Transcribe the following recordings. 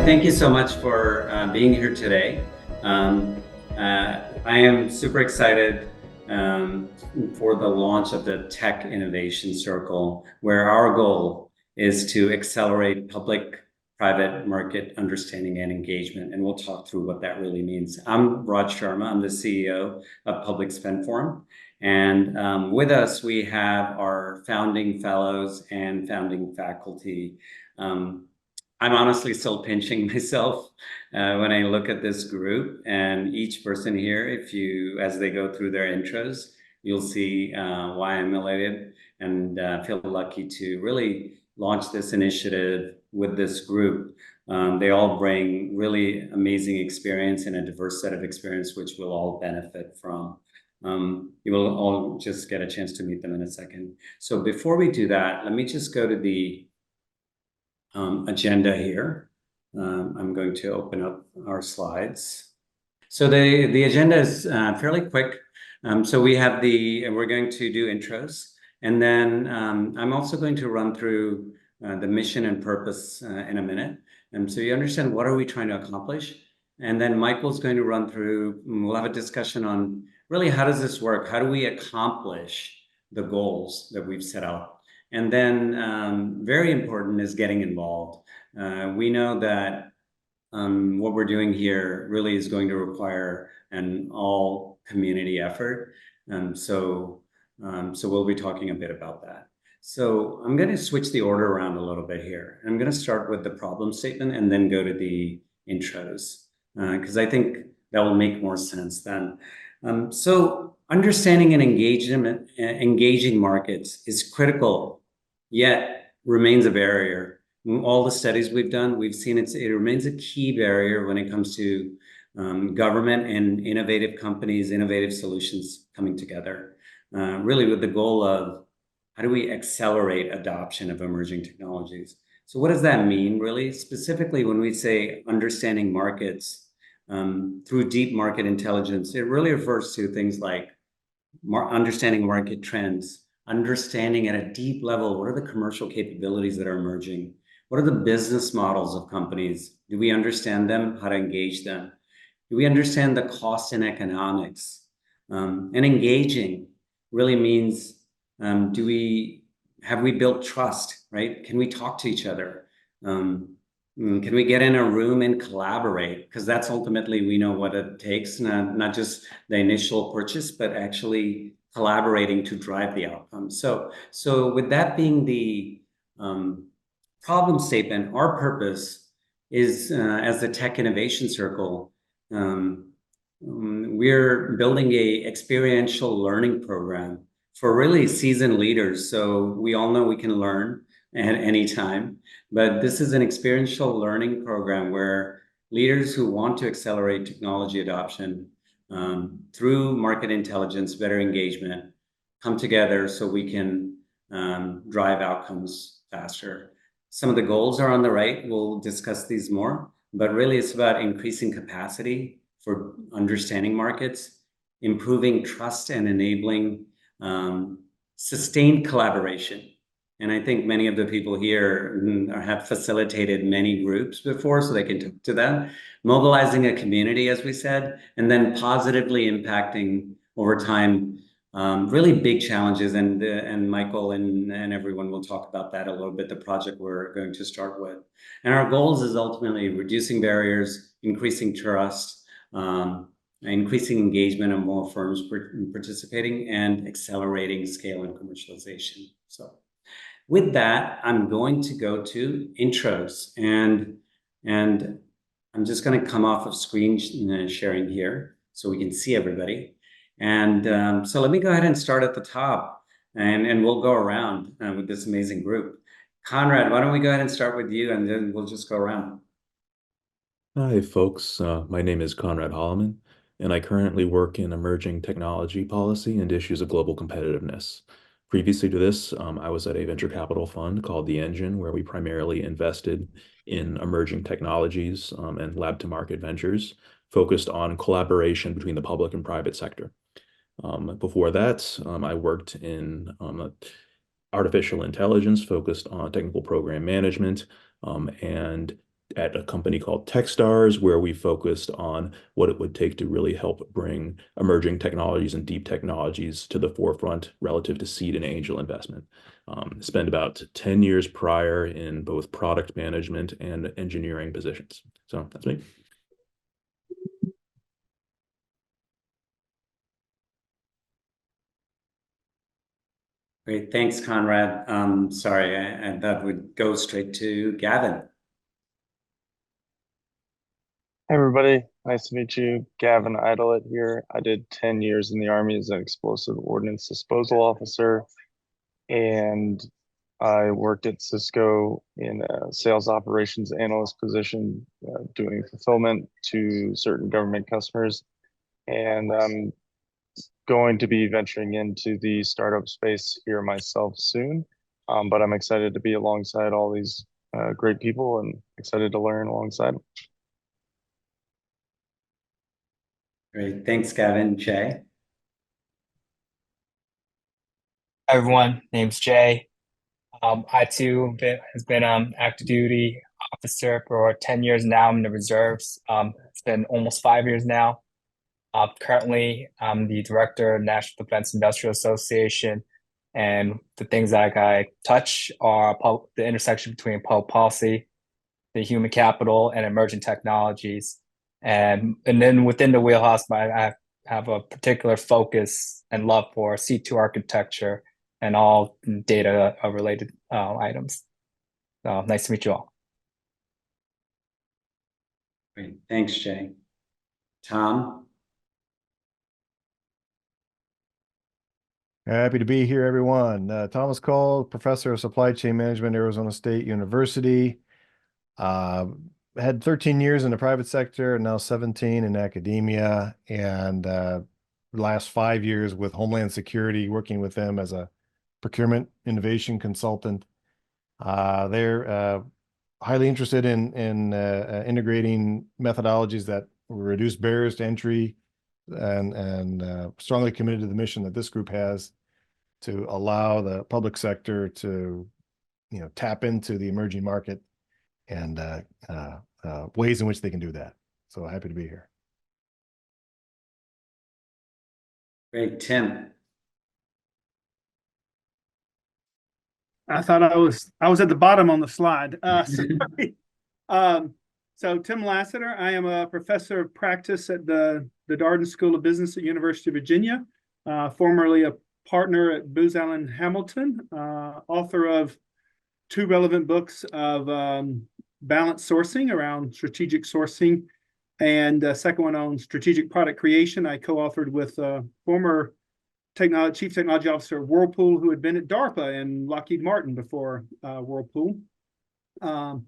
thank you so much for being here today. I am super excited um, for the launch of the Tech Innovation Circle, where our goal is to accelerate public-private market understanding and engagement. And we'll talk through what that really means. I'm Raj Sharma. I'm the CEO of Public Spend Forum. And with us, we have our founding fellows and founding faculty. Um, I'm honestly still pinching myself when I look at this group, and each person here, as they go through their intros, you'll see why I'm elated and feel lucky to really launch this initiative with this group. They all bring really amazing experience and a diverse set of experience, which we'll all benefit from. You will all just get a chance to meet them in a second. So before we do that, let me just go to the agenda here. I'm going to open up our slides. So the agenda is fairly quick. So we're going to do intros, and then I'm also going to run through the mission and purpose in a minute. So you understand what are we trying to accomplish, and then Michael's going to run through. We'll have a discussion on really how does this work? How do we accomplish the goals that we've set out? And then very important is getting involved. We know that what we're doing here really is going to require an all community effort. So we'll be talking a bit about that. So I'm going to switch the order around a little bit here. I'm going to start with the problem statement and then go to the intros, because I think that will make more sense then. So understanding and engaging markets is critical, yet remains a barrier. All the studies we've done, we've seen it remains a key barrier when it comes to government and innovative companies, innovative solutions coming together, really with the goal of how do we accelerate adoption of emerging technologies? So what does that mean, really? Specifically, when we say understanding markets, through deep market intelligence, it really refers to things like understanding market trends, understanding at a deep level, what are the commercial capabilities that are emerging? What are the business models of companies? Do we understand them? How to engage them? Do we understand the cost and economics? And engaging really means, have we built trust, right? Can we talk to each other? Can we get in a room and collaborate? Because that's ultimately, we know what it takes, not just the initial purchase, but actually collaborating to drive the outcome. So with that being the problem statement, our purpose is, as the Tech Innovation Circle, we're building a experiential learning program for really seasoned leaders. So we all know we can learn at any time, but this is an experiential learning program where leaders who want to accelerate technology adoption through market intelligence, better engagement, come together so we can drive outcomes faster. Some of the goals are on the right. We'll discuss these more, but really it's about increasing capacity for understanding markets, improving trust, and enabling sustained collaboration. And I think many of the people here have facilitated many groups before, so they can talk to them, mobilizing a community, as we said, and then positively impacting over time really big challenges. And Michael and everyone will talk about that a little bit, the project we're going to start with. And our goals is ultimately reducing barriers, increasing trust, increasing engagement of more firms participating, and accelerating scale and commercialization. So with that, I'm going to go to intros, and I'm just going to come off of screen sharing here so we can see everybody. And so let me go ahead and start at the top, and we'll go around with this amazing group. Conrad, why don't we go ahead and start with you, and then we'll just go around. Hi, folks. My name is Conrad Holloman, and I currently work in emerging technology policy and issues of global competitiveness. Previously to this, I was at a venture capital fund called The Engine, where we primarily invested in emerging technologies and lab to market ventures focused on collaboration between the public and private sector. Before that, I worked in artificial intelligence focused on technical program management and at a company called Techstars, where we focused on what it would take to really help bring emerging technologies and deep technologies to the forefront relative to seed and angel investment. Spent about 10 years prior in both product management and engineering positions. So that's me. Great, thanks, Conrad. Sorry, and that would go straight to Gavin. Hey everybody, nice to meet you. Gavin Idlet here. I did 10 years in the Army as an explosive ordnance disposal officer, and I worked at Cisco in a sales operations analyst position, doing fulfillment to certain government customers. And I'm going to be venturing into the startup space here myself soon. But I'm excited to be alongside all these great people and excited to learn alongside them. Great, thanks, Gavin. Jay. Hi everyone, name's Jay. I too has been active duty officer for 10 years now. I'm in the reserves. It's been almost 5 years now. Currently, I'm the director of National Defense Industrial Association, and the things that I touch are the intersection between public policy, the human capital, and emerging technologies. And then within the wheelhouse, I have a particular focus and love for C2 architecture and all data related items. So nice to meet you all. Great, thanks, Jay. Tom. Happy to be here, everyone. Thomas Cole, professor of supply chain management, Arizona State University. Had 13 years in the private sector and now 17 in academia, and last 5 years with Homeland Security, working with them as a procurement innovation consultant. They're highly interested in integrating methodologies that reduce barriers to entry, and strongly committed to the mission that this group has to allow the public sector to, tap into the emerging market and ways in which they can do that. So happy to be here. Great, Tim. I thought I was at the bottom on the slide. Sorry. So Tim Lassiter, I am a professor of practice at the Darden School of Business at University of Virginia, formerly a partner at Booz Allen Hamilton, author of 2 relevant books of balanced sourcing around strategic sourcing, and a second one on strategic product creation. I co-authored with former chief technology officer of Whirlpool, who had been at DARPA and Lockheed Martin before Whirlpool. I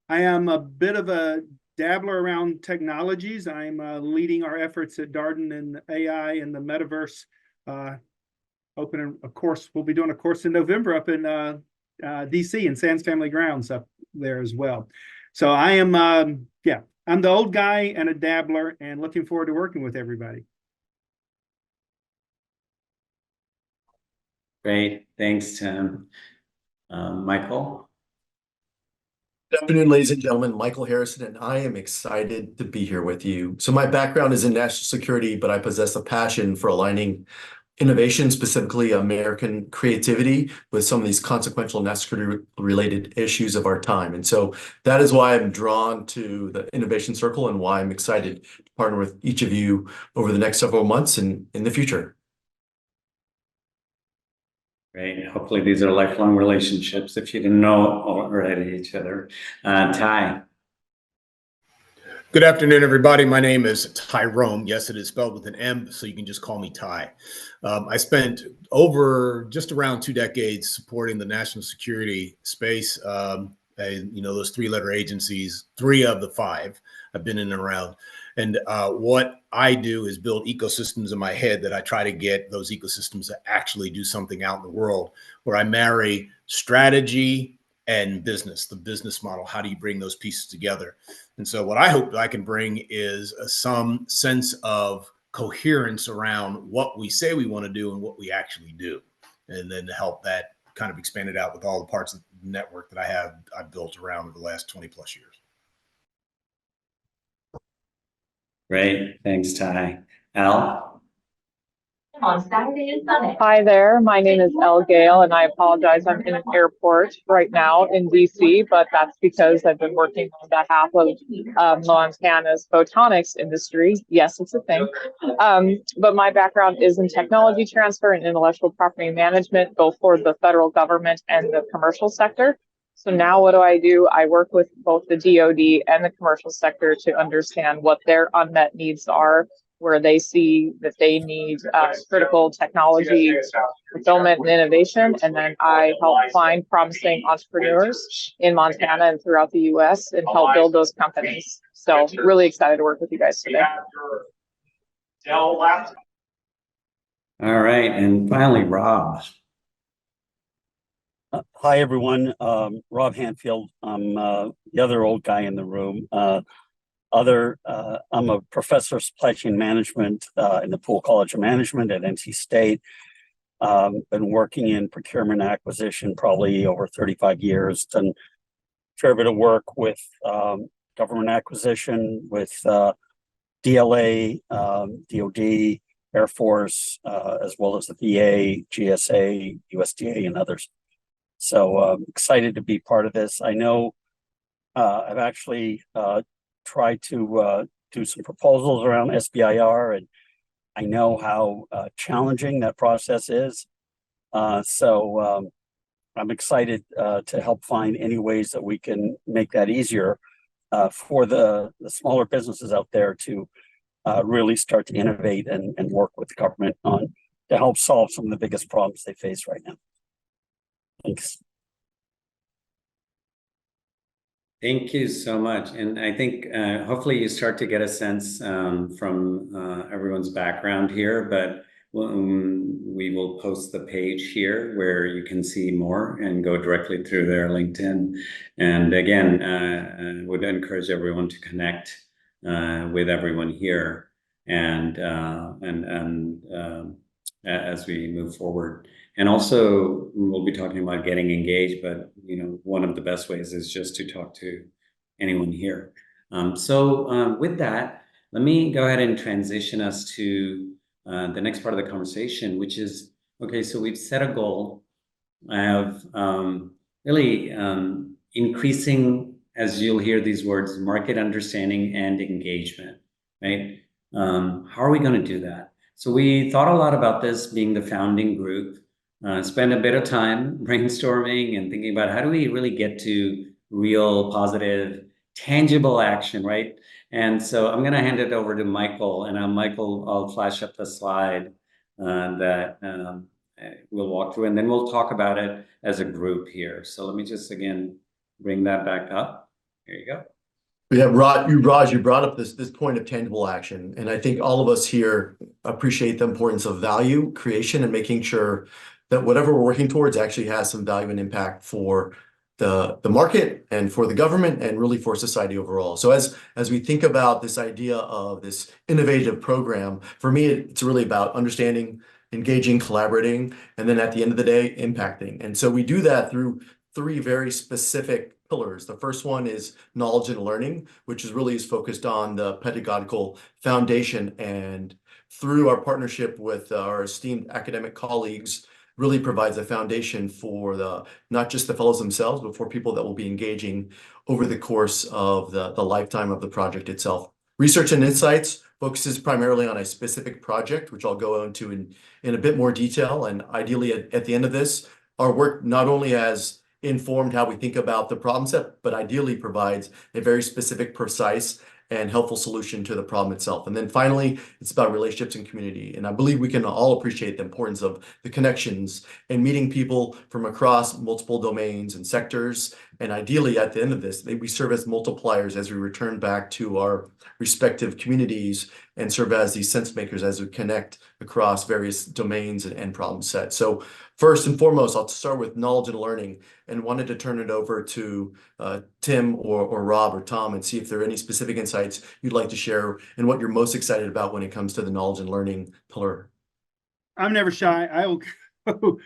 am a bit of a dabbler around technologies. I'm leading our efforts at Darden in AI and the metaverse. Opening a course, we'll be doing a course in November up in DC in Sands Family Grounds up there as well. So I am, I'm the old guy and a dabbler, and looking forward to working with everybody. Great, thanks, Tim. Michael. Good afternoon, ladies and gentlemen. Michael Harrison, and I am excited to be here with you. So my background is in national security, but I possess a passion for aligning innovation, specifically American creativity, with some of these consequential national security related issues of our time. And so that is why I'm drawn to the Innovation Circle and why I'm excited to partner with each of you over the next several months and in the future. Great. Hopefully these are lifelong relationships if you didn't know already each other. Ty. Good afternoon, everybody. My name is Tyrone. Yes, it is spelled with an M, so you can just call me Ty. I spent just around 2 decades supporting the national security space. Those 3-letter agencies, 3 of the 5 I've been in and around. And what I do is build ecosystems in my head that I try to get those ecosystems to actually do something out in the world, where I marry strategy and business, the business model. How do you bring those pieces together? And so what I hope that I can bring is some sense of coherence around what we say we want to do and what we actually do, and then to help that kind of expand it out with all the parts of the network that I've built around over the last 20 plus years. Great. Thanks, Ty. Al? Hi there, my name is Elle Gale, and I apologize. I'm in an airport right now in DC, but that's because I've been working on behalf of Montana's photonics industry. Yes, it's a thing. But my background is in technology transfer and intellectual property management, both for the federal government and the commercial sector. So now what do? I work with both the DoD and the commercial sector to understand what their unmet needs are, where they see that they need critical technology fulfillment and innovation. And then I help find promising entrepreneurs in Montana and throughout the US and help build those companies. So really excited to work with you guys today. All right. And finally, Rob. Hi, everyone. Rob Hanfield. I'm the other old guy in the room. I'm a professor of supply chain management in the Poole College of Management at NC State. Been working in procurement acquisition probably over 35 years. Done a fair bit of work with government acquisition, with DLA, DOD, Air Force, as well as the VA, GSA, USDA, and others. So excited to be part of this. I know I've actually tried to do some proposals around SBIR, and I know how challenging that process is. So I'm excited to help find any ways that we can make that easier for the smaller businesses out there to really start to innovate and work with the government on to help solve some of the biggest problems they face right now. Thanks. Thank you so much. And I think hopefully you start to get a sense from everyone's background here, but we will post the page here where you can see more and go directly through their LinkedIn. And again, would encourage everyone to connect with everyone here and as we move forward. And also, we'll be talking about getting engaged, but one of the best ways is just to talk to anyone here. So with that, let me go ahead and transition us to the next part of the conversation, which is, okay, so we've set a goal of really increasing, as you'll hear these words, market understanding and engagement, right? How are we going to do that? So we thought a lot about this being the founding group. Spend a bit of time brainstorming and thinking about how do we really get to real, positive, tangible action, right? And so I'm going to hand it over to Michael, and Michael, I'll flash up the slide that we'll walk through, and then we'll talk about it as a group here. So let me just, again, bring that back up. Here you go. Yeah, Raj, you brought up this point of tangible action, and I think all of us here appreciate the importance of value creation and making sure that whatever we're working towards actually has some value and impact for the market and for the government and really for society overall. So as we think about this idea of this innovative program, for me, it's really about understanding, engaging, collaborating, and then at the end of the day, impacting. And so we do that through three very specific pillars. The first one is knowledge and learning, which is really focused on the pedagogical foundation, and through our partnership with our esteemed academic colleagues, really provides a foundation for not just the fellows themselves, but for people that will be engaging over the course of the lifetime of the project itself. Research and Insights focuses primarily on a specific project, which I'll go into in a bit more detail. And ideally, at the end of this, our work not only has informed how we think about the problem set, but ideally provides a very specific, precise, and helpful solution to the problem itself. And then finally, it's about relationships and community. And I believe we can all appreciate the importance of the connections and meeting people from across multiple domains and sectors. And ideally, at the end of this, we serve as multipliers as we return back to our respective communities and serve as these sense makers as we connect across various domains and problem sets. So first and foremost, I'll start with knowledge and learning, and wanted to turn it over to Tim or Rob or Tom and see if there are any specific insights you'd like to share and what you're most excited about when it comes to the knowledge and learning pillar. I'm never shy. I will go.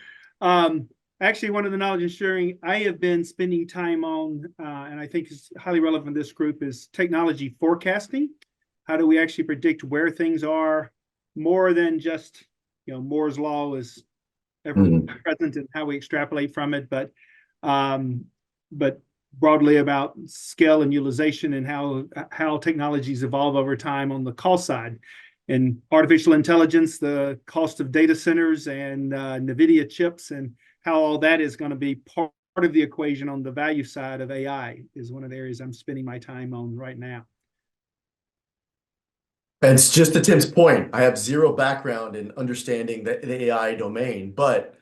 Actually, one of the knowledge and sharing I have been spending time on, and I think is highly relevant in this group, is technology forecasting. How do we actually predict where things are more than just, Moore's law is ever present and how we extrapolate from it, but broadly about scale and utilization and how technologies evolve over time on the cost side. And artificial intelligence, the cost of data centers and NVIDIA chips, and how all that is going to be part of the equation on the value side of AI is one of the areas I'm spending my time on right now. And it's just to Tim's point, I have zero background in understanding the AI domain, but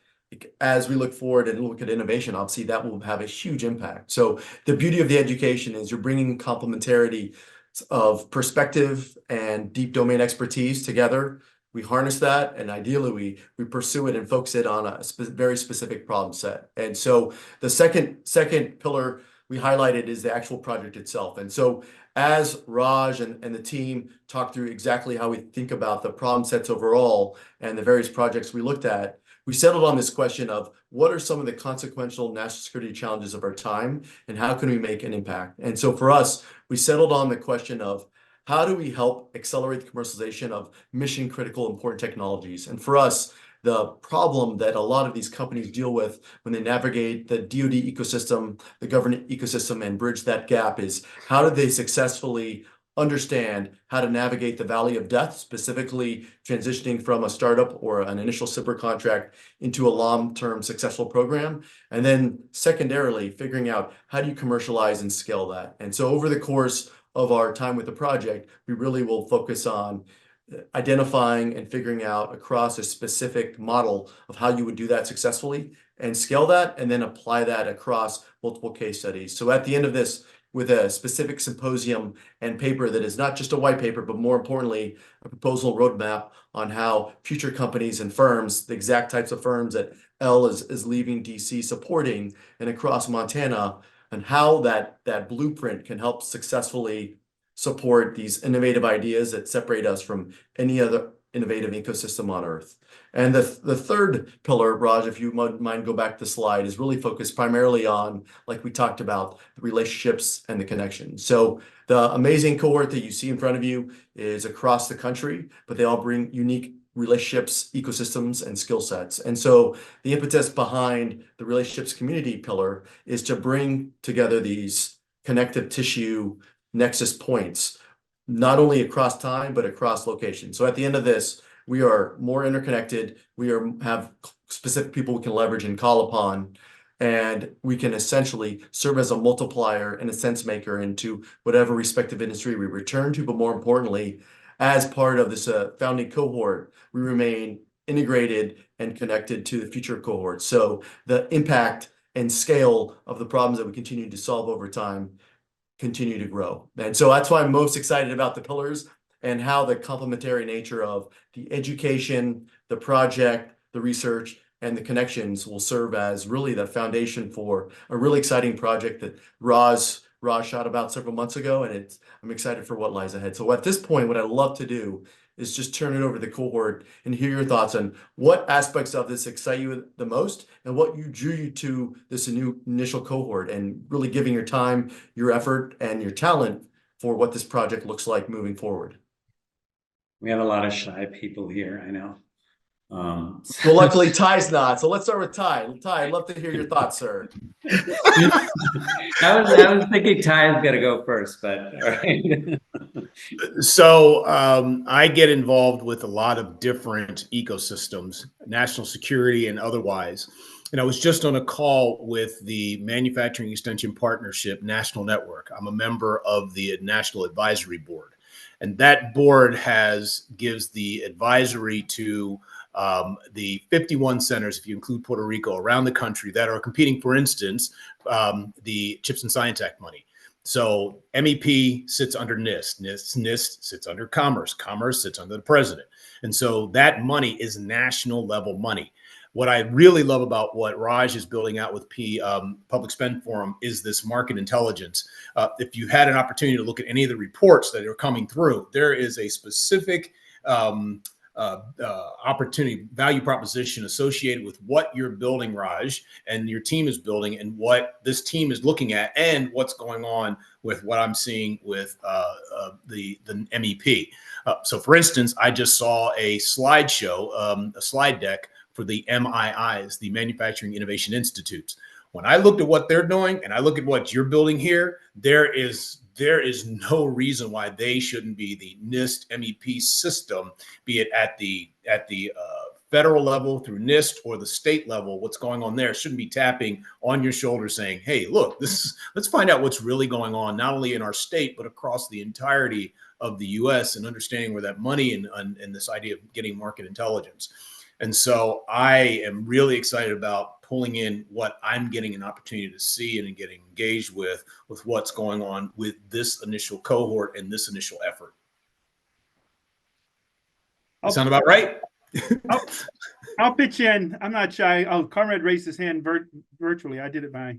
as we look forward and look at innovation, obviously that will have a huge impact. So the beauty of the education is you're bringing complementarity of perspective and deep domain expertise together. We harness that, and ideally we pursue it and focus it on a very specific problem set. And so the second pillar we highlighted is the actual project itself. And so as Raj and the team talked through exactly how we think about the problem sets overall and the various projects we looked at, we settled on this question of what are some of the consequential national security challenges of our time and how can we make an impact? And so for us, we settled on the question of how do we help accelerate the commercialization of mission critical important technologies? And for us, the problem that a lot of these companies deal with when they navigate the DoD ecosystem, the government ecosystem, and bridge that gap is how do they successfully understand how to navigate the valley of death, specifically transitioning from a startup or an initial SBIR contract into a long-term successful program. And then secondarily, figuring out how do you commercialize and scale that. And so over the course of our time with the project, we really will focus on identifying and figuring out across a specific model of how you would do that successfully and scale that and then apply that across multiple case studies. So at the end of this, with a specific symposium and paper that is not just a white paper, but more importantly, a proposal roadmap on how future companies and firms, the exact types of firms that Elle is leaving DC supporting and across Montana, and how that blueprint can help successfully support these innovative ideas that separate us from any other innovative ecosystem on Earth. And the third pillar, Raj, if you mind go back to the slide, is really focused primarily on, like we talked about, the relationships and the connections. So the amazing cohort that you see in front of you is across the country, but they all bring unique relationships, ecosystems, and skill sets. And so the impetus behind the relationships community pillar is to bring together these connective tissue nexus points, not only across time, but across locations. So at the end of this, we are more interconnected. We have specific people we can leverage and call upon, and we can essentially serve as a multiplier and a sense maker into whatever respective industry we return to. But more importantly, as part of this founding cohort, we remain integrated and connected to the future cohorts. So the impact and scale of the problems that we continue to solve over time continue to grow. And so that's why I'm most excited about the pillars and how the complementary nature of the education, the project, the research, and the connections will serve as really the foundation for a really exciting project that Raj shot about several months ago, and I'm excited for what lies ahead. So at this point, what I'd love to do is just turn it over to the cohort and hear your thoughts on what aspects of this excite you the most and what drew you to this new initial cohort and really giving your time, your effort, and your talent for what this project looks like moving forward. We have a lot of shy people here, I know. Well, luckily Ty's not. So let's start with Ty. Ty, I'd love to hear your thoughts, sir. I was thinking Ty's got to go first, but all right. So I get involved with a lot of different ecosystems, national security and otherwise. And I was just on a call with the Manufacturing Extension Partnership National Network. I'm a member of the National Advisory Board. And that board gives the advisory to the 51 centers, if you include Puerto Rico, around the country that are competing, for instance, the CHIPS and Science Act money. So MEP sits under NIST. NIST sits under Commerce. Commerce sits under the president. And so that money is national level money. What I really love about what Raj is building out with Public Spend Forum is this market intelligence. If you had an opportunity to look at any of the reports that are coming through, there is a specific opportunity value proposition associated with what you're building, Raj, and your team is building, and what this team is looking at, and what's going on with what I'm seeing with the MEP. So, for instance, I just saw a slideshow, a slide deck for the MIIs, the Manufacturing Innovation Institutes. When I looked at what they're doing and I look at what you're building here, there is no reason why they shouldn't be the NIST MEP system, be it at the federal level through NIST or the state level. What's going on there shouldn't be tapping on your shoulder saying, hey, look, let's find out what's really going on, not only in our state, but across the entirety of the US, and understanding where that money and this idea of getting market intelligence. And so I am really excited about pulling in what I'm getting an opportunity to see and getting engaged with what's going on with this initial cohort and this initial effort. Sound about right? I'll pitch in. I'm not shy. Oh, Conrad raised his hand virtually. I did it by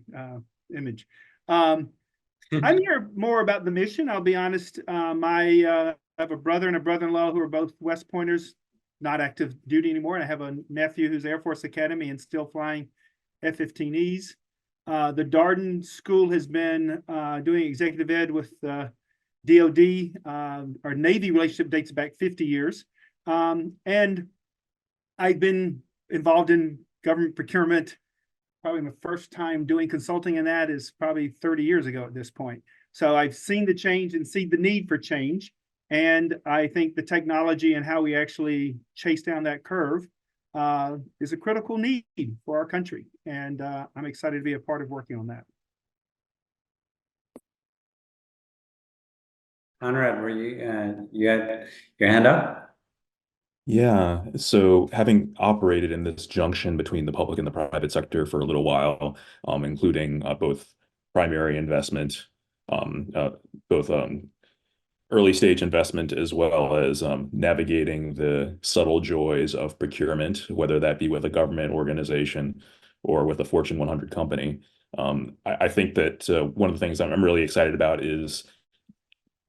image. I'm here more about the mission. I'll be honest. I have a brother and a brother-in-law who are both West Pointers, not active duty anymore. And I have a nephew who's Air Force Academy and still flying F-15Es. The Darden School has been doing executive ed with DOD. Our Navy relationship dates back 50 years. And I've been involved in government procurement. Probably my first time doing consulting in that is probably 30 years ago at this point. So I've seen the change and see the need for change. And I think the technology and how we actually chase down that curve is a critical need for our country. And I'm excited to be a part of working on that. Conrad, were you had your hand up? Yeah, so having operated in this junction between the public and the private sector for a little while, including both primary investment, both early stage investment, as well as navigating the subtle joys of procurement, whether that be with a government organization or with a Fortune 100 company. I think that one of the things I'm really excited about is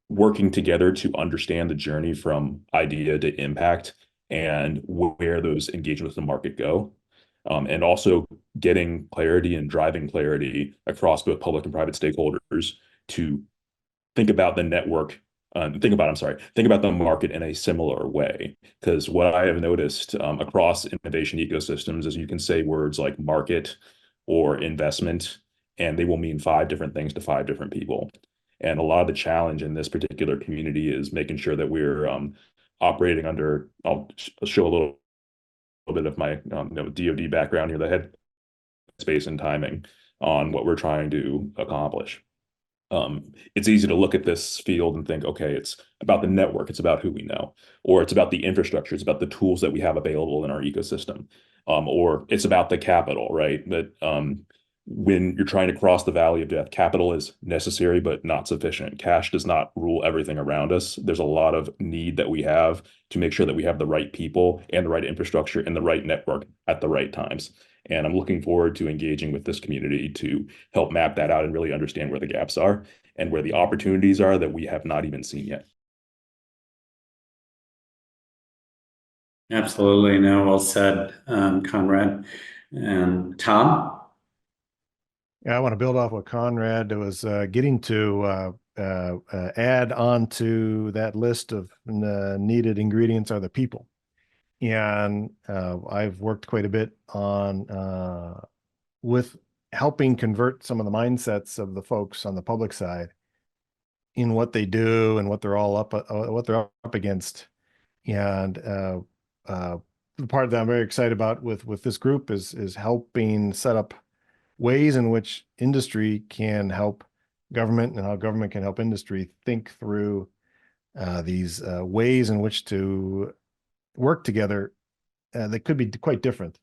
working together to understand the journey from idea to impact and where those engagements with the market go. And also getting clarity and driving clarity across both public and private stakeholders to think about the network, think about the market in a similar way. Because what I have noticed across innovation ecosystems is you can say words like market or investment, and they will mean 5 different things to 5 different people. And a lot of the challenge in this particular community is making sure that we're operating under, I'll show a little bit of my DoD background here, the head space and timing on what we're trying to accomplish. It's easy to look at this field and think, okay, it's about the network, it's about who we know, or it's about the infrastructure, it's about the tools that we have available in our ecosystem, or it's about the capital, right? But when you're trying to cross the valley of death, capital is necessary but not sufficient. Cash does not rule everything around us. There's a lot of need that we have to make sure that we have the right people and the right infrastructure and the right network at the right times. And I'm looking forward to engaging with this community to help map that out and really understand where the gaps are and where the opportunities are that we have not even seen yet. Absolutely. No, well said, Conrad. And Tom? Yeah, I want to build off what Conrad was getting to add on to that list of needed ingredients are the people. And I've worked quite a bit on with helping convert some of the mindsets of the folks on the public side in what they do and what they're all what they're up against. And the part that I'm very excited about with this group is helping set up ways in which industry can help government and how government can help industry think through these ways in which to work together that could be quite different.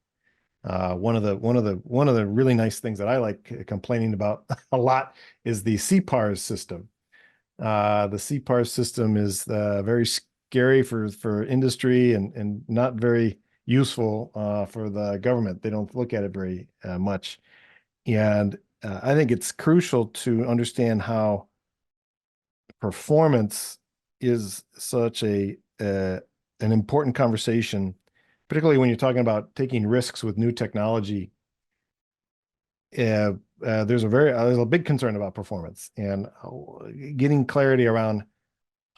One of the really nice things that I like complaining about a lot is the CPARS system. The CPARS system is very scary for industry and not very useful for the government. They don't look at it very much. And I think it's crucial to understand how performance is such a an important conversation, particularly when you're talking about taking risks with new technology. There's a big concern about performance, and getting clarity around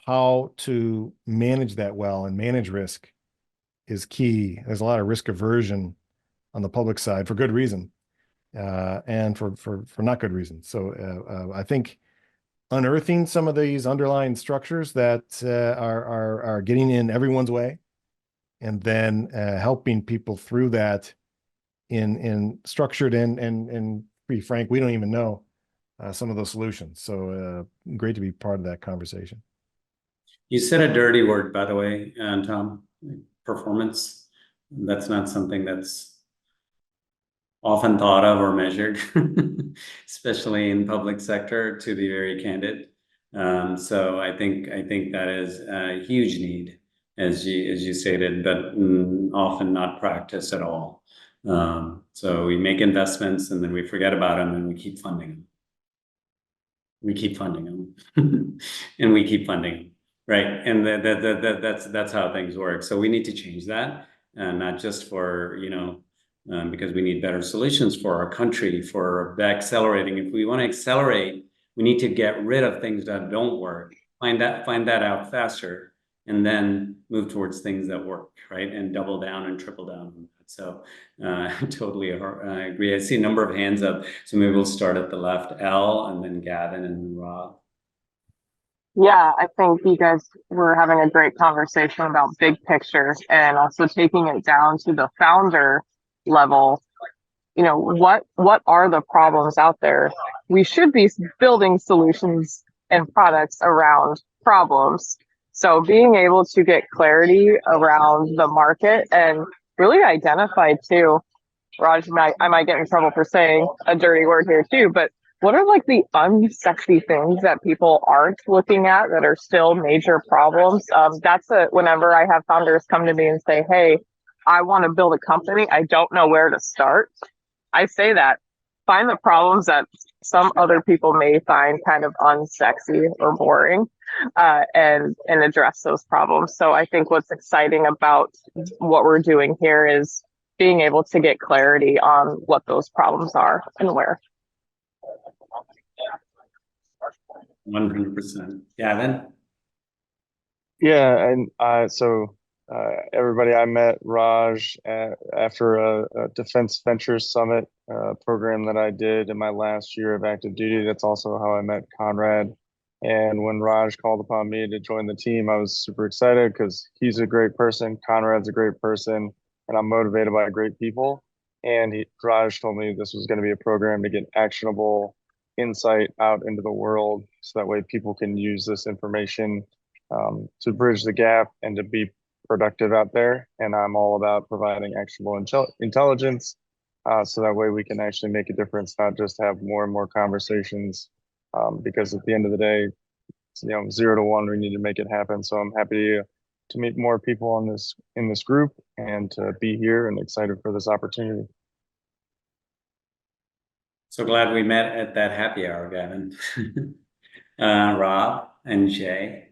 how to manage that well and manage risk is key. There's a lot of risk aversion on the public side for good reason, and for not good reason. So I think unearthing some of these underlying structures that are getting in everyone's way, and then helping people through that in structured and be frank, we don't even know some of those solutions. So great to be part of that conversation. You said a dirty word, by the way, Tom, performance. That's not something that's often thought of or measured, especially in public sector, to be very candid. So I think that is a huge need, as you stated, but often not practiced at all. So we make investments and then we forget about them and we keep funding them. We keep funding them and we keep funding them. Right. And that's how things work. So we need to change that, and not just for, because we need better solutions for our country, for accelerating. If we want to accelerate, we need to get rid of things that don't work, find that out faster, and then move towards things that work, right? And double down and triple down on that. So totally agree. I see a number of hands up. So maybe we'll start at the left, L, and then Gavin, and then Rob. Yeah, I think you guys were having a great conversation about big picture and also taking it down to the founder level. What are the problems out there? We should be building solutions and products around problems. So being able to get clarity around the market and really identify too, Raj, I might get in trouble for saying a dirty word here too, but what are like the unsexy things that people aren't looking at that are still major problems? Whenever I have founders come to me and say, hey, I want to build a company, I don't know where to start. I say that, find the problems that some other people may find kind of unsexy or boring, and address those problems. So I think what's exciting about what we're doing here is being able to get clarity on what those problems are and where. 100%. Gavin? Yeah, and everybody, I met Raj after a Defense Ventures Summit program that I did in my last year of active duty. That's also how I met Conrad. And when Raj called upon me to join the team, I was super excited because he's a great person, Conrad's a great person, and I'm motivated by great people. And Raj told me this was going to be a program to get actionable insight out into the world, so that way people can use this information to bridge the gap and to be productive out there. And I'm all about providing actionable intelligence, so that way we can actually make a difference, not just have more and more conversations, because at the end of the day, 0 to 1, we need to make it happen. So I'm happy to meet more people in this group and to be here and excited for this opportunity. So glad we met at that happy hour, Gavin. Rob and Jay.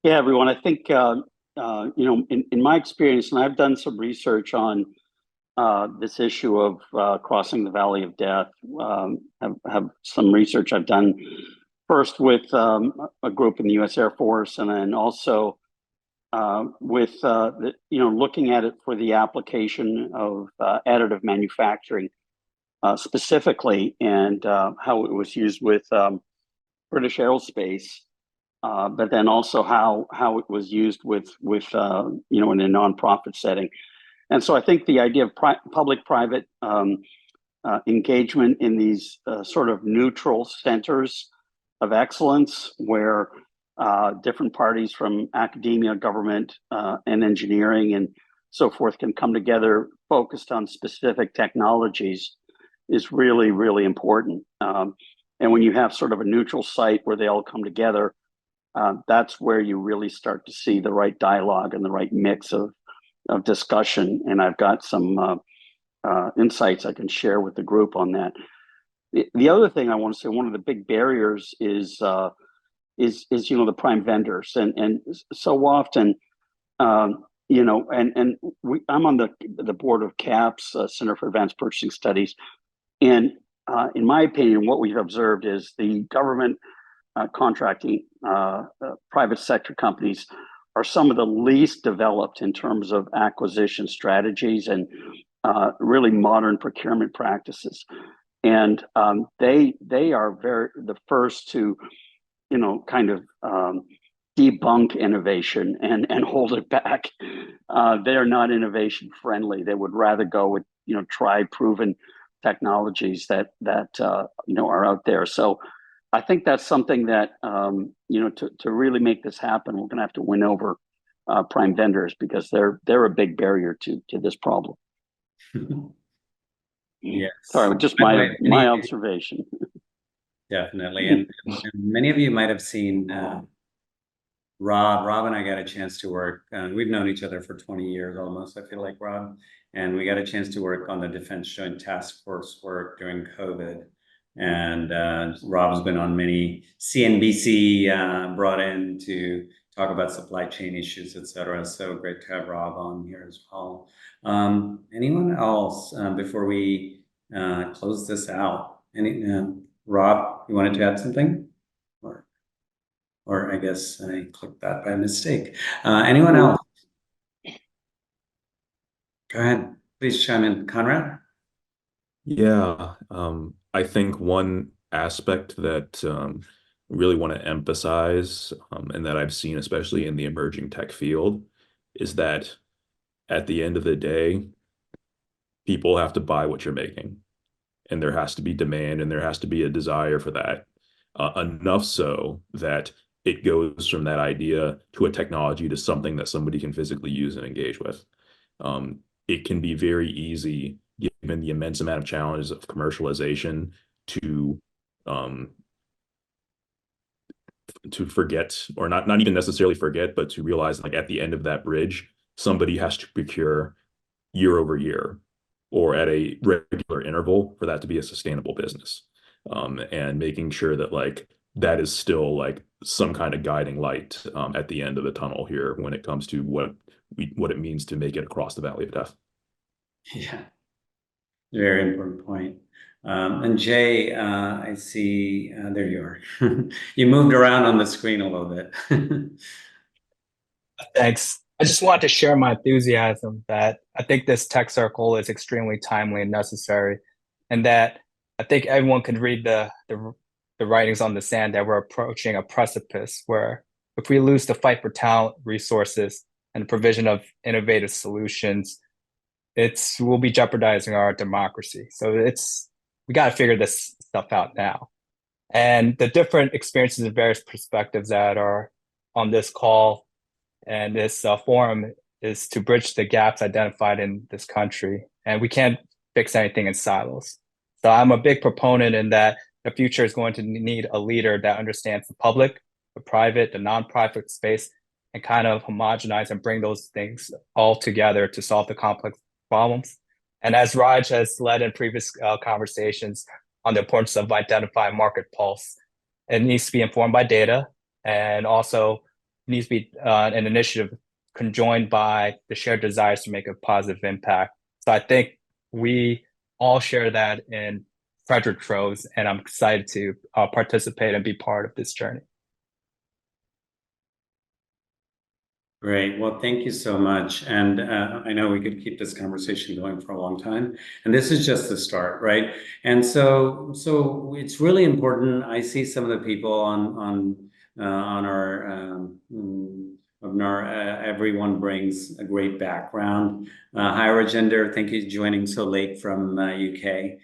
Yeah, everyone. I think in my experience, and I've done some research on this issue of crossing the Valley of Death. Have some research I've done first with a group in the U.S. Air Force, and then also with looking at it for the application of additive manufacturing specifically, and how it was used with British Aerospace. But then also how it was used with in a nonprofit setting. And so I think the idea of public-private engagement in these sort of neutral centers of excellence, where different parties from academia, government, and engineering and so forth can come together focused on specific technologies, is really, really important. And when you have sort of a neutral site where they all come together, that's where you really start to see the right dialogue and the right mix of discussion. And I've got some insights I can share with the group on that. The other thing I want to say, one of the big barriers is the prime vendors, and so often you know, and I'm on the board of CAPS, Center for Advanced Purchasing Studies, and in my opinion, what we've observed is the government contracting, private sector companies are some of the least developed in terms of acquisition strategies and really modern procurement practices. And they are the first to, you know, kind of debunk innovation and hold it back. They are not innovation friendly. They would rather go with, you know, tried, proven technologies that you know, are out there. So I think that's something that you know, to really make this happen, we're going to have to win over prime vendors, because they're a big barrier to this problem. Yes. Sorry, just By the way, my observation. Definitely. And many of you might have seen Rob and I got a chance to work. We've known each other for 20 years almost, I feel like, Rob. And we got a chance to work on the Defense Joint Task Force work during COVID. And Rob's been on many CNBC brought in to talk about supply chain issues, et cetera. So great to have Rob on here as well. Anyone else before we close this out? Rob, you wanted to add something? Or I guess I clicked that by mistake. Anyone else? Go ahead, please chime in. Conrad? Yeah, I think one aspect that really want to emphasize, and that I've seen especially in the emerging tech field, is that at the end of the day, people have to buy what you're making, and there has to be demand, and there has to be a desire for that, enough so that it goes from that idea to a technology to something that somebody can physically use and engage with. It can be very easy, given the immense amount of challenges of commercialization, to forget, or not even necessarily forget, but to realize, like, at the end of that bridge, somebody has to procure year over year or at a regular interval for that to be a sustainable business. And making sure that, like, that is still like some kind of guiding light at the end of the tunnel here when it comes to what it means to make it across the valley of death. Yeah, very important point. And Jay, I see, there you are. You moved around on the screen a little bit. Thanks. I just wanted to share my enthusiasm that I think this tech circle is extremely timely and necessary, and that I think everyone could read the writings on the sand that we're approaching a precipice where, if we lose the fight for talent, resources, and the provision of innovative solutions, we'll be jeopardizing our democracy. So we got to figure this stuff out now. And the different experiences and various perspectives that are on this call and this forum is to bridge the gaps identified in this country. And we can't fix anything in silos. So I'm a big proponent in that the future is going to need a leader that understands the public, the private, the nonprofit space, and kind of homogenize and bring those things all together to solve the complex problems. And as Raj has led in previous conversations on the importance of identifying market pulse, it needs to be informed by data, and also needs to be an initiative conjoined by the shared desires to make a positive impact. So I think we all share that in Frederick Troves, and I'm excited to participate and be part of this journey. Great. Well, thank you so much. And I know we could keep this conversation going for a long time. And this is just the start, right? And so it's really important. I see some of the people on our webinar. Everyone brings a great background. Hi, Rajender. Thank you for joining so late from UK.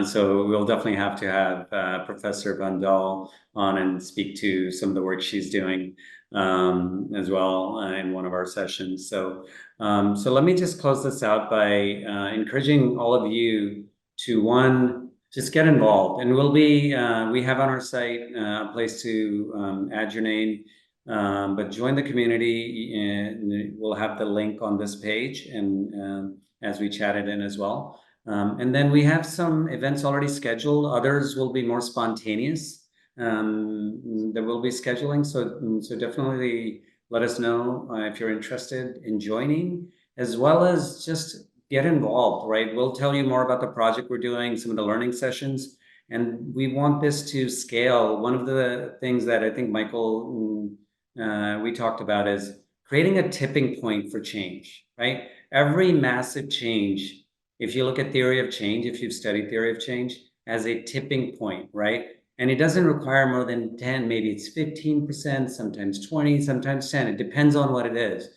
So we'll definitely have to have Professor Vandal on and speak to some of the work she's doing as well in one of our sessions. So let me just close this out by encouraging all of you to just get involved. And we have on our site a place to add your name, but join the community, and we'll have the link on this page, and as we chatted in as well. And then we have some events already scheduled. Others will be more spontaneous. That we'll be scheduling. So definitely let us know if you're interested in joining, as well as just get involved, right? We'll tell you more about the project we're doing, some of the learning sessions, and we want this to scale. One of the things that I think Michael, we talked about is creating a tipping point for change, right? Every massive change, if you look at theory of change, if you've studied theory of change, has a tipping point, right? And it doesn't require more than 10, maybe it's 15%, sometimes 20, sometimes 10. It depends on what it is.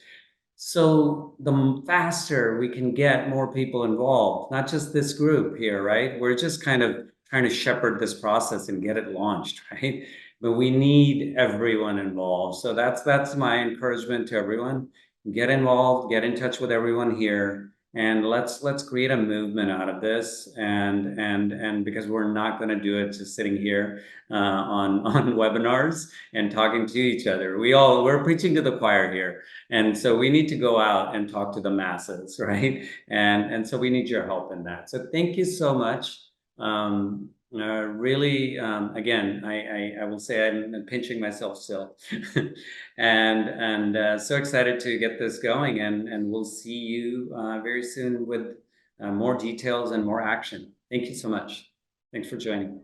So the faster we can get more people involved, not just this group here, right? We're just kind of trying to shepherd this process and get it launched, right? But we need everyone involved. So that's my encouragement to everyone. Get involved, get in touch with everyone here, and let's create a movement out of this. And because we're not going to do it just sitting here on webinars and talking to each other. We're preaching to the choir here. And so we need to go out and talk to the masses, right? And so we need your help in that. So thank you so much. Really, again, I will say I'm pinching myself still, and so excited to get this going. And we'll see you very soon with more details and more action. Thank you so much. Thanks for joining.